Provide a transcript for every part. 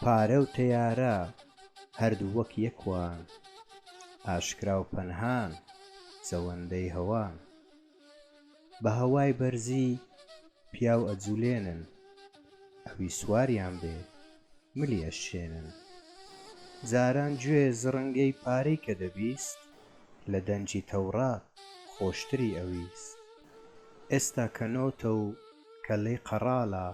پارە و تەیارە هەردوو وەک یەکوان، ئاشکرا و پەنهان زەوەندەی هەوان. بە هەوای بەرزی پیاو ئەجوولێنن، ئەوی سواریان بێ ملی ئەشێنن. جاران گوێ زڕنگەی پارەی کە دەبیست، لە دەنجی تەورات خۆشتری ئەویست. ئێستا کە نۆتە و کەلەی قەڕاڵە،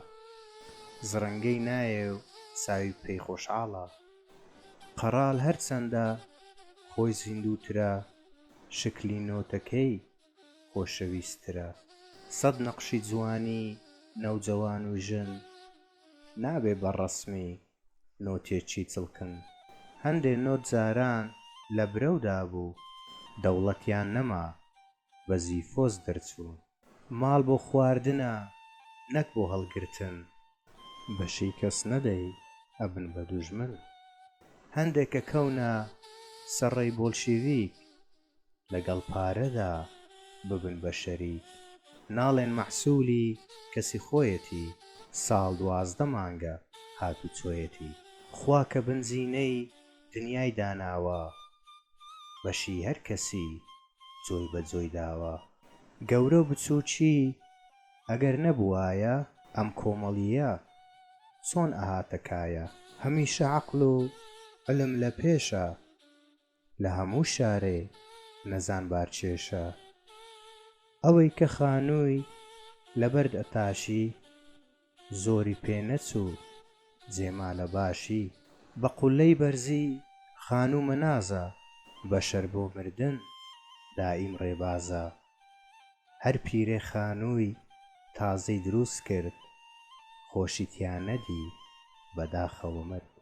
زڕنگەی نایێ و چاوی پێی خۆشحاڵە. قەڕاڵ هەرچەندە خۆی زیندووترە، شکلی نۆتەکەی خۆشەویستترە. سەد نەقشی جوانی نەوجەوان و ژن، نابێ بە ڕەسمی نۆتێکی چڵکن. هەندێ نۆت جاران لە برەودا بوو، دەوڵەتیان نەما بەزی فۆز دەرچوون. ماڵ بۆ خواردنە نەک بۆ هەڵگرتن، بەشەی کەس نەدەی ئەبن بە دوژمن. هەندێکە کەونە سەڕەی بۆلشیڤیک، لەگەڵ پارەدا ببن بە شەریک. ناڵێن مەحسوولی کەسی خۆیەتی، ساڵ 12 مانگە هاتوو چۆیەتی. خوا کە بنزینەی دنیای داناوە، بەشی هەر کەسی جۆی بە جۆی داوە. گەورە و بچووکی ئەگەر نەبووایە، ئەم کۆمەڵیە چۆن ئەهاتە کایە. هەمیشە عەقڵ و عیلم لە پێشە، لە هەموو شارێ نەزان بارچێشە. ئەوەی کە خانووی لەبەرد ئەتاشی، زۆری پێ نەچوو جێمالە باشی. بە قولەی بەرزی خانوو مەنازە، بەشەر بۆ مردن دائیم ڕێبازە. هەر پیرێ خانووی تازەی دروست کرد، خۆشی تیا نەدی بەداخەوە مرد.